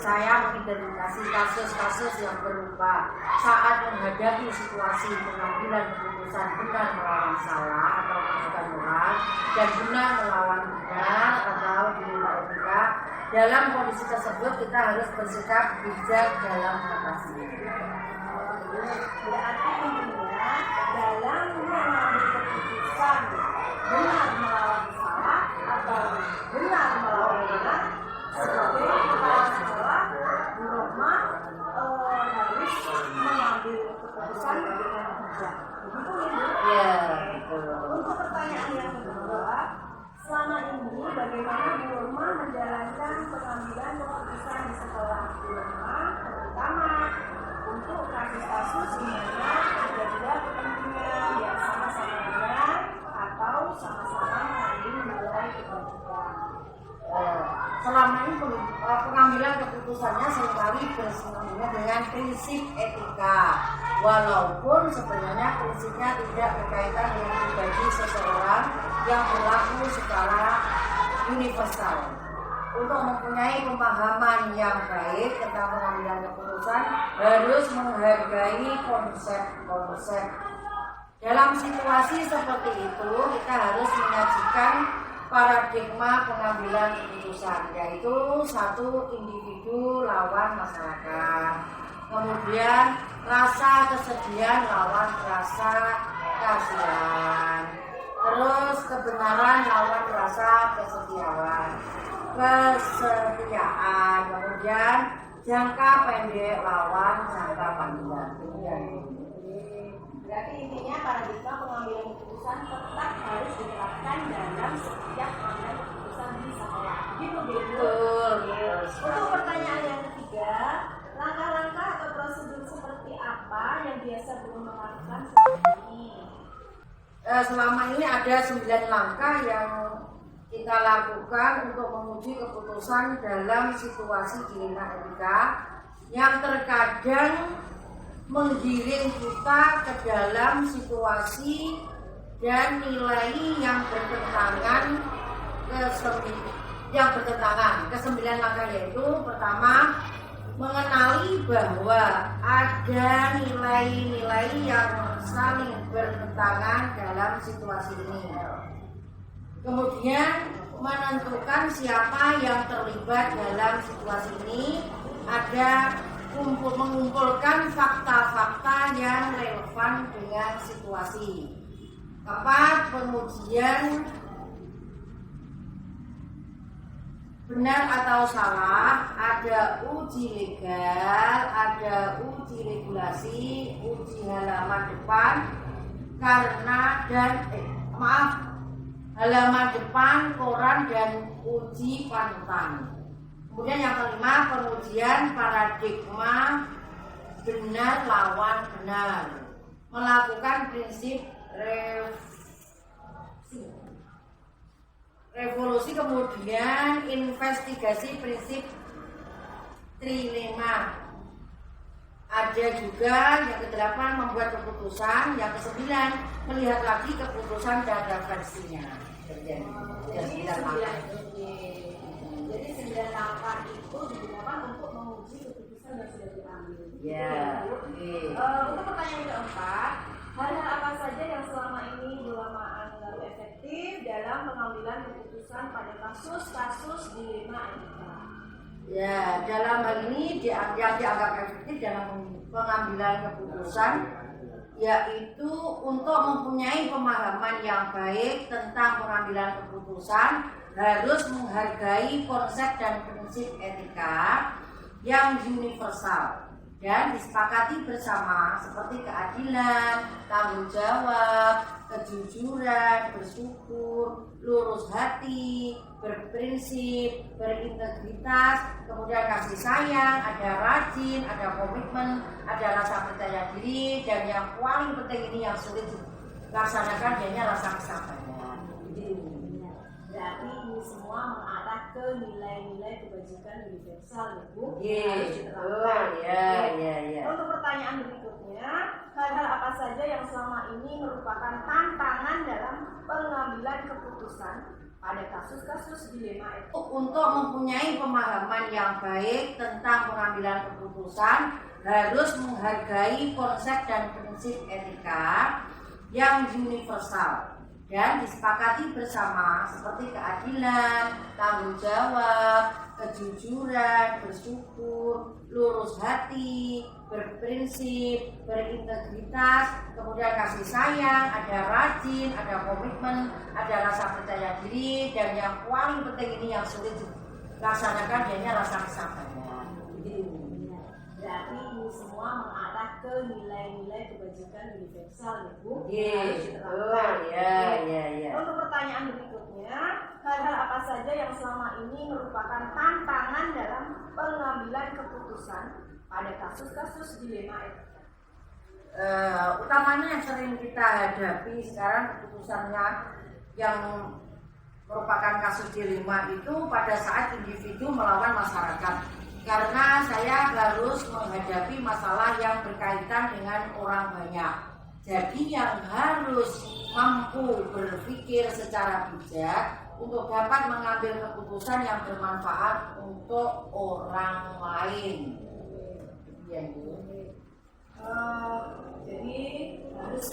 saya mengidentifikasi kasus-kasus yang berupa saat menghadapi situasi pengambilan keputusan benar melawan salah atau kebutuhan moral dan benar melawan benar atau diminta etika. Dalam kondisi tersebut kita harus bersikap bijak dalam mengatasi. Berarti intinya dalam mengambil keputusan benar melawan salah atau benar melawan benar, sebagai kepala sekolah, Bu Rohma harus mengambil keputusan dengan bijak. Begitu ya, Bu? Ya, betul. Untuk pertanyaan yang kedua, selama ini bagaimana Bu Rohma menjalankan pengambilan keputusan di sekolah Bu Rohma, terutama untuk kasus-kasus di mana ada dua kepentingan yang sama-sama benar atau sama-sama saling menilai kebajikan. Selama ini pengambilan keputusannya seringkali bersinggungan dengan prinsip etika, walaupun sebenarnya prinsipnya tidak berkaitan dengan pribadi seseorang yang berlaku secara universal. Untuk mempunyai pemahaman yang baik tentang pengambilan keputusan harus menghargai konsep-konsep. Dalam situasi seperti itu kita harus menyajikan paradigma pengambilan keputusan, yaitu satu, individu lawan masyarakat, kemudian rasa kesedihan lawan rasa kasihan, terus kebenaran lawan rasa kesetiaan, kemudian jangka pendek lawan jangka panjang. Berarti intinya paradigma pengambilan keputusan tetap harus diterapkan dalam setiap pengambilan keputusan di sekolah. Begitu, Bu. Betul. Untuk pertanyaan yang ketiga, langkah-langkah atau prosedur seperti apa yang biasa belum melakukan seperti ini? Selama ini ada 9 langkah yang kita lakukan untuk menguji keputusan dalam situasi dilema etika yang terkadang menggiring kita ke dalam situasi dan nilai yang bertentangan ke 9 langkah, yaitu pertama, mengenali bahwa ada nilai-nilai yang saling bertentangan dalam situasi ini. Kemudian menentukan siapa yang terlibat dalam situasi ini, ada mengumpulkan fakta-fakta yang relevan dengan situasi. Keempat, pengujian benar atau salah, ada uji legal, ada uji regulasi, uji halaman depan, halaman depan, koran, dan uji panutan. Kemudian yang kelima, pengujian paradigma benar lawan benar, melakukan prinsip revolusi, kemudian investigasi prinsip trilema. Ada juga yang ke-8, membuat keputusan. Yang ke-9, melihat lagi keputusan dan referensinya. Jadi 9 langkah itu digunakan untuk menguji keputusan yang sudah diambil. Ya. Untuk pertanyaan keempat, hal-hal apa saja yang selama ini dilema anggap efektif dalam pengambilan keputusan pada kasus-kasus dilema etika? Ya, dalam hal ini yang dianggap efektif dalam pengambilan keputusan yaitu untuk mempunyai pemahaman yang baik tentang pengambilan keputusan, harus menghargai konsep dan prinsip etika yang universal dan disepakati bersama, seperti keadilan, tanggung jawab, kejujuran, bersyukur, lurus hati, berprinsip, berintegritas, kemudian kasih sayang, ada rajin, ada komitmen, ada rasa percaya diri, dan yang paling penting ini yang sulit dilaksanakan yaitu rasa kesabaran. Berarti ini semua mengarah ke nilai-nilai kebajikan universal, ya, Bu. Untuk pertanyaan berikutnya, hal-hal apa saja yang selama ini merupakan tantangan dalam pengambilan keputusan pada kasus-kasus dilema etika. Untuk mempunyai pemahaman yang baik tentang pengambilan keputusan, harus menghargai konsep dan prinsip etika yang universal dan disepakati bersama seperti keadilan, tanggung jawab, kejujuran, bersyukur, lurus hati, berprinsip, berintegritas, kemudian kasih sayang, ada rajin, ada komitmen, ada rasa percaya diri, dan yang paling penting ini yang sulit dilaksanakan yaitu rasa kesabaran. Begitu. Berarti ini semua mengarah ke nilai-nilai kebajikan universal ya Bu. Iya, Untuk pertanyaan berikutnya, hal-hal apa saja yang selama ini merupakan tantangan dalam pengambilan keputusan pada kasus-kasus dilema etika? Utamanya yang sering kita hadapi sekarang keputusannya yang merupakan kasus dilema itu pada saat individu melawan masyarakat. Karena saya harus menghadapi masalah yang berkaitan dengan orang banyak. Jadi yang harus mampu berpikir secara bijak untuk dapat mengambil keputusan yang bermanfaat untuk orang lain. Jadi harus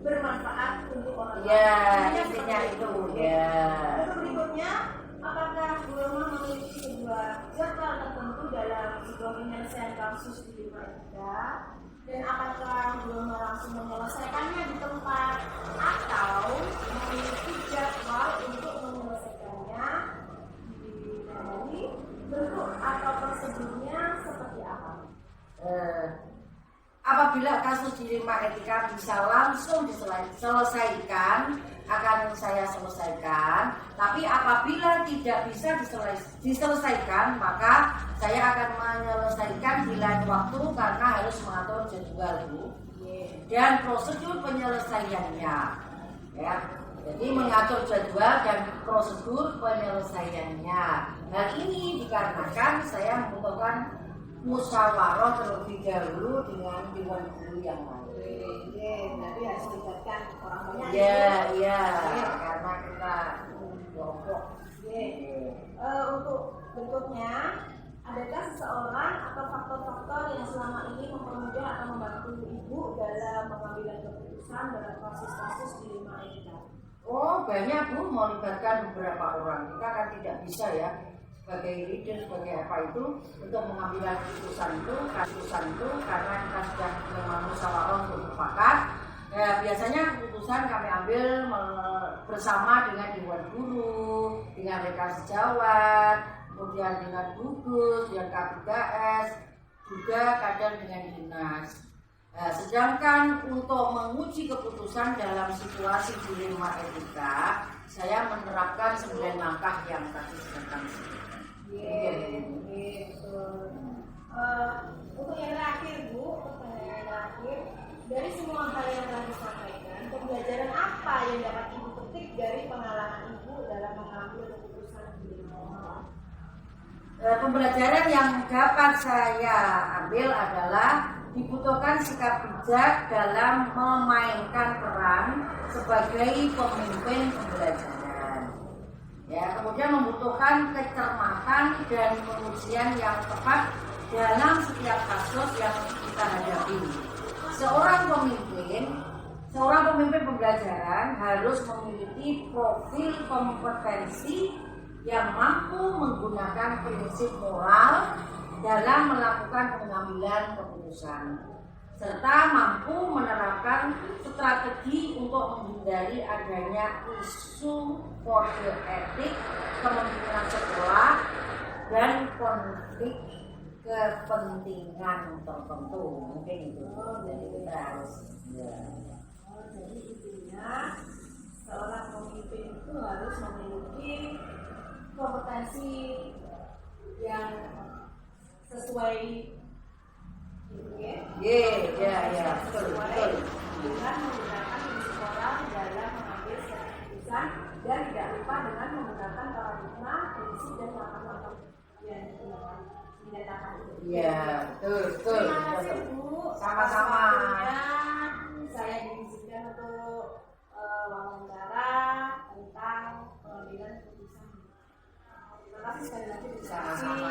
bermanfaat untuk orang lain. Ya, intinya itu ya. Untuk berikutnya, apakah Bu Roma memiliki sebuah jadwal tertentu dalam sebuah penyelesaian kasus dilema etika? Dan apakah Bu Roma langsung menyelesaikannya di tempat atau memiliki jadwal untuk menyelesaikannya di bentuk atau prosedurnya seperti apa? Apabila kasus dilema etika bisa langsung diselesaikan, akan saya selesaikan. Tapi apabila tidak bisa diselesaikan, maka saya akan menyelesaikan di lain waktu karena harus mengatur jadwal dan prosedur penyelesaiannya. Ya, jadi mengatur jadwal dan prosedur penyelesaiannya. Hal ini dikarenakan saya membutuhkan musyawarah terlebih dahulu dengan dewan guru yang lain. Berarti harus melibatkan orang banyak. Iya, karena kita kelompok. Untuk berikutnya, adakah seseorang atau faktor-faktor yang selama ini mempermudah atau membantu Ibu dalam pengambilan keputusan dalam kasus-kasus dilema etika? Oh, banyak Bu, melibatkan beberapa orang. Kita kan tidak bisa ya sebagai leader, sebagai apa itu untuk mengambil keputusan itu karena kita sudah memang musyawarah untuk mufakat. Biasanya keputusan kami ambil bersama dengan dewan guru, dengan rekan sejawat, kemudian dengan gugus, dengan K3S, juga kadang dengan dinas. Sedangkan untuk menguji keputusan dalam situasi dilema etika, saya menerapkan 9 langkah yang tadi saya sampaikan. Untuk yang terakhir Bu, pertanyaan yang terakhir, dari semua hal yang telah disampaikan, pembelajaran apa yang dapat Ibu petik dari pengalaman Ibu dalam mengambil keputusan dilema? Pembelajaran yang dapat saya ambil adalah dibutuhkan sikap bijak dalam memainkan peran sebagai pemimpin pembelajaran. Ya, kemudian membutuhkan kecermatan dan pengujian yang tepat dalam setiap kasus yang kita hadapi. Seorang pemimpin pembelajaran harus memiliki profil kompetensi yang mampu menggunakan prinsip moral dalam melakukan pengambilan keputusan, serta mampu menerapkan strategi untuk menghindari adanya isu kode etik, kemungkinan sekolah, dan konflik kepentingan tertentu. Mungkin itu. Jadi kita harus. Jadi intinya seorang pemimpin itu harus memiliki kompetensi yang sesuai betul. Dengan menggunakan prinsip moral dalam mengambil keputusan dan tidak lupa dengan menggunakan paradigma, prinsip dan langkah-langkah yang dinyatakan. Iya, betul. Terima kasih Bu. Sama-sama. Saya diizinkan untuk wawancara tentang Sama-sama.